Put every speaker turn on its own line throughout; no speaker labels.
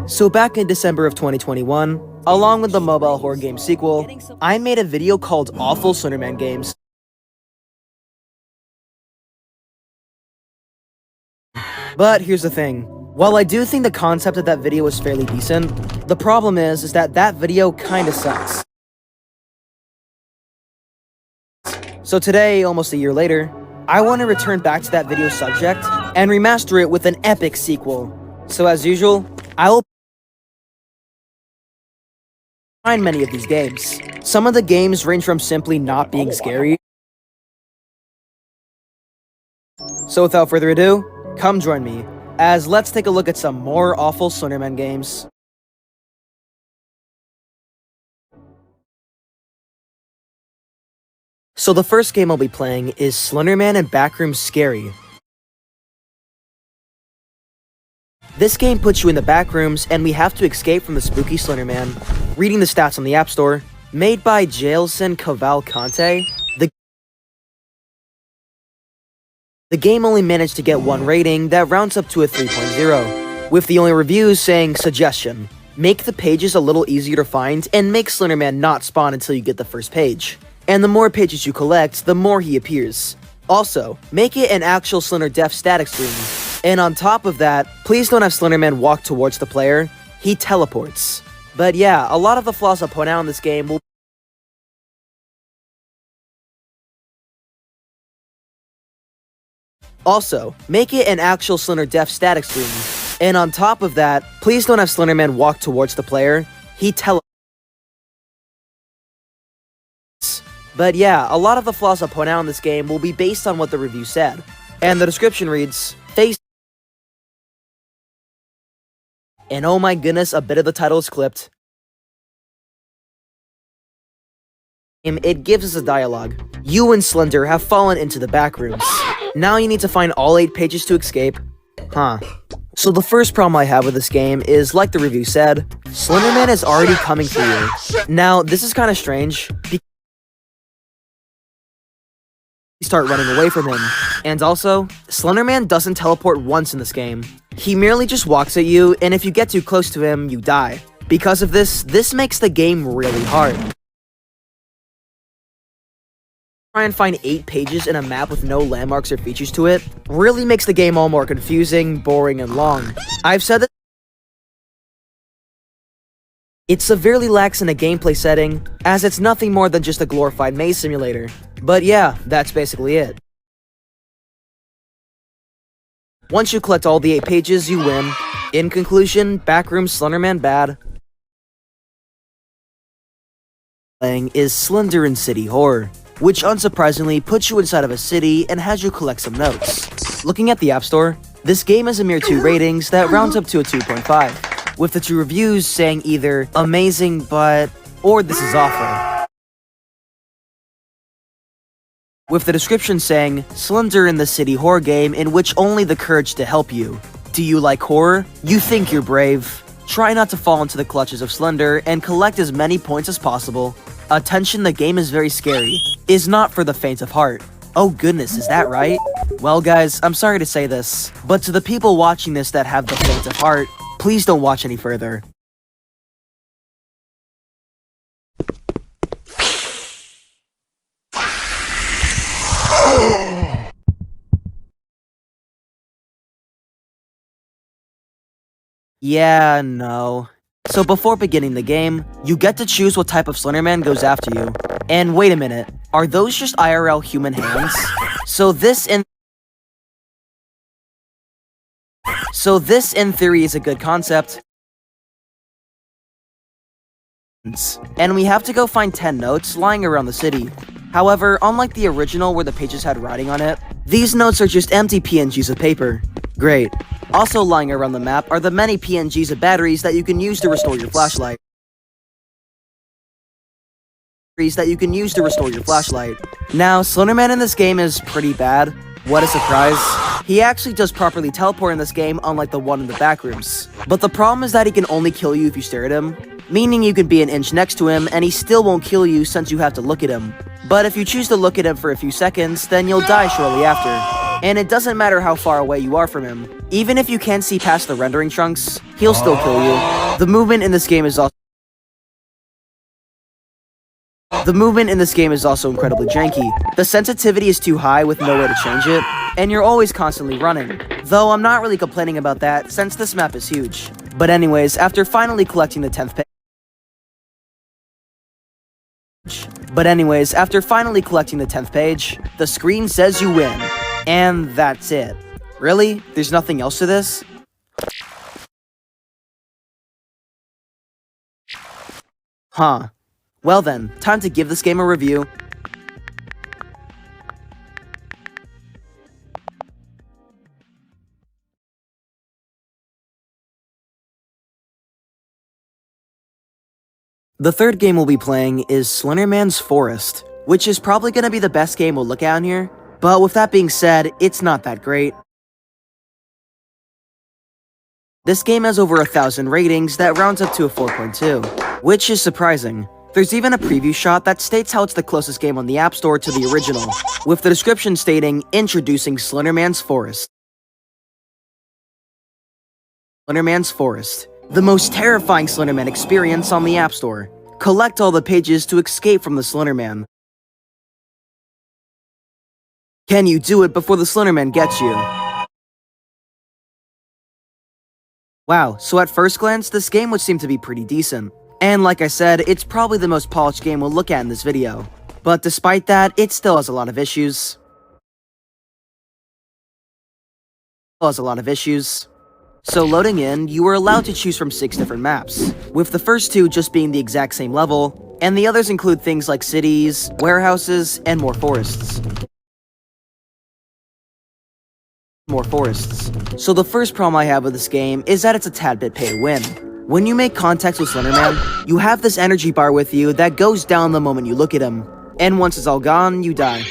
So back in December of 2021, along with the mobile horror game sequel, I made a video called Awful Slenderman Games. But here's the thing, while I do think the concept of that video was fairly decent, the problem is that that video kinda sucks. So today, almost a year later, I want to return back to that video subject and remaster it with an epic sequel. So as usual, I will find many of these games. Some of the games range from simply not being scary. So without further ado, come join me, as let's take a look at some more awful Slenderman games. So the first game I'll be playing is Slenderman and Backrooms Scary. This game puts you in the backrooms and we have to escape from the spooky Slenderman. Reading the stats on the App Store, made by Jailson Cavalcante, the game only managed to get one rating that rounds up to a 3.0, with the only reviews saying, "Suggestion: make the pages a little easier to find and make Slenderman not spawn until you get the first page. And the more pages you collect, the more he appears. Also, make it an actual Slender Death static screen. And on top of that, please don't have Slenderman walk towards the player, he teleports." But yeah, a lot of the flaws I'll point out in this game will also, make it an actual Slender Death static screen. And on top of that, please don't have Slenderman walk towards the player, he teleports. But yeah, a lot of the flaws I'll point out in this game will be based on what the review said. And the description reads, "Face..." And oh my goodness, a bit of the title is clipped. It gives us a dialogue. "You and Slender have fallen into the backrooms. Now you need to find all 8 pages to escape." Huh. So the first problem I have with this game is, like the review said, Slenderman is already coming for you. Now, this is kinda strange, because you start running away from him. And also, Slenderman doesn't teleport once in this game. He merely just walks at you, and if you get too close to him, you die. Because of this makes the game really hard. Try and find 8 pages in a map with no landmarks or features to it really makes the game all more confusing, boring, and long. I've said that it severely lacks in a gameplay setting, as it's nothing more than just a glorified maze simulator. But yeah, that's basically it. Once you collect all the 8 pages, you win. In conclusion, Backrooms Slenderman bad. Playing is Slender in City Horror, which unsurprisingly puts you inside of a city and has you collect some notes. Looking at the App Store, this game has a mere 2 ratings that rounds up to a 2.5, with the 2 reviews saying either amazing but or this is awful. With the description saying, "Slender in the City Horror game in which only the courage to help you. Do you like horror? You think you're brave? Try not to fall into the clutches of Slender and collect as many points as possible. Attention, the game is very scary. Is not for the faint of heart." Oh goodness, is that right? Well guys, I'm sorry to say this, but to the people watching this that have the faint of heart, please don't watch any further. Yeah, no. So before beginning the game, you get to choose what type of Slenderman goes after you. And wait a minute, are those just IRL human hands? So this in theory is a good concept. And we have to go find 10 notes lying around the city. However, unlike the original where the pages had writing on it, these notes are just empty PNGs of paper. Great. Also lying around the map are the many PNGs of batteries that you can use to restore your flashlight. Now, Slenderman in this game is pretty bad. What a surprise. He actually does properly teleport in this game, unlike the one in the backrooms. But the problem is that he can only kill you if you stare at him, meaning you can be an inch next to him and he still won't kill you since you have to look at him. But if you choose to look at him for a few seconds, then you'll die shortly after. And it doesn't matter how far away you are from him. Even if you can't see past the rendering chunks, he'll still kill you. The movement in this game is also incredibly janky. The sensitivity is too high with no way to change it, and you're always constantly running. Though I'm not really complaining about that since this map is huge. But anyways, after finally collecting the 10th page, the screen says you win. And that's it. Really? There's nothing else to this? Huh. Well then, time to give this game a review. The third game we'll be playing is Slenderman's Forest, which is probably going to be the best game we'll look at in here, but with that being said, it's not that great. This game has over 1,000 ratings that rounds up to a 4.2, which is surprising. There's even a preview shot that states how it's the closest game on the App Store to the original, with the description stating, "Introducing Slenderman's Forest. Slenderman's Forest. The most terrifying Slenderman experience on the App Store. Collect all the pages to escape from the Slenderman. Can you do it before the Slenderman gets you?" Wow, so at first glance, this game would seem to be pretty decent. And like I said, it's probably the most polished game we'll look at in this video. But despite that, it still has a lot of issues. So loading in, you were allowed to choose from 6 different maps, with the first 2 just being the exact same level, and the others include things like cities, warehouses, and more forests. So the first problem I have with this game is that it's a tad bit pay to win. When you make contact with Slenderman, you have this energy bar with you that goes down the moment you look at him, and once it's all gone, you die.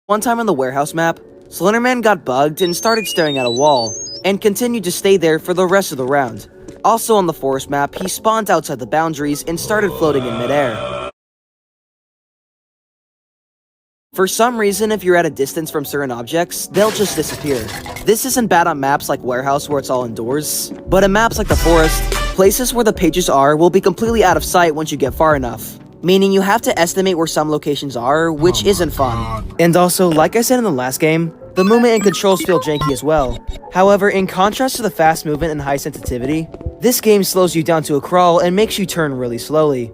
One time on the warehouse map, Slenderman got bugged and started staring at a wall, and continued to stay there for the rest of the round. Also on the forest map, he spawned outside the boundaries and started floating in midair. For some reason, if you're at a distance from certain objects, they'll just disappear. This isn't bad on maps like Warehouse where it's all indoors, but in maps like the forest, places where the pages are will be completely out of sight once you get far enough. Meaning you have to estimate where some locations are, which isn't fun. And also, like I said in the last game, the movement and controls feel janky as well. However, in contrast to the fast movement and high sensitivity, this game slows you down to a crawl and makes you turn really slowly.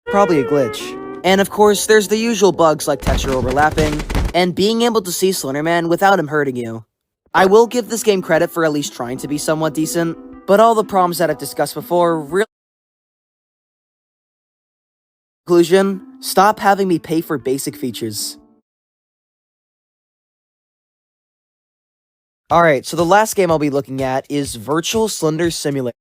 Probably a glitch. And of course, there's the usual bugs like texture overlapping, and being able to see Slenderman without him hurting you. I will give this game credit for at least trying to be somewhat decent, but all the problems that I've discussed before really... Conclusion, stop having me pay for basic features. Alright, so the last game I'll be looking at is Virtual Slender Simulator.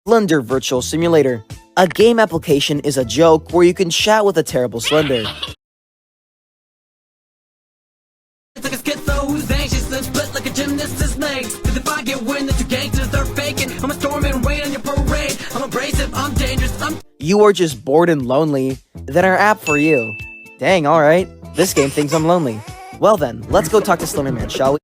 Slender Virtual Simulator. A game application is a joke where you can chat with a terrible Slender. It's like a schizo who's anxious and split like a gymnast's legs. Cause if I get wind that you gangsters are faking, I'm a storm and rain on your parade. I'm abrasive, I'm dangerous, You are just bored and lonely, then our app for you. Dang, alright. This game thinks I'm lonely. Well then, let's go talk to Slenderman, shall we?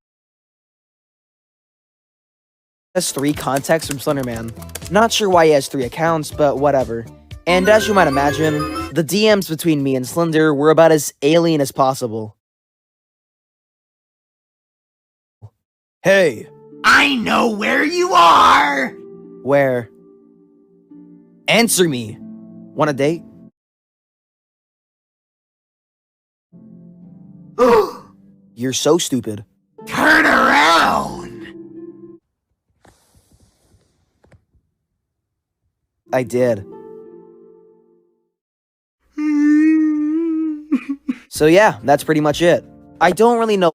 Has 3 contacts from Slenderman. Not sure why he has 3 accounts, but whatever. And as you might imagine, the DMs between me and Slender were about as alien as possible. Hey!
I know where you are!
Where? Answer me! Want a date? You're so stupid.
Turn around!
I did. So yeah, that's pretty much it. I don't really know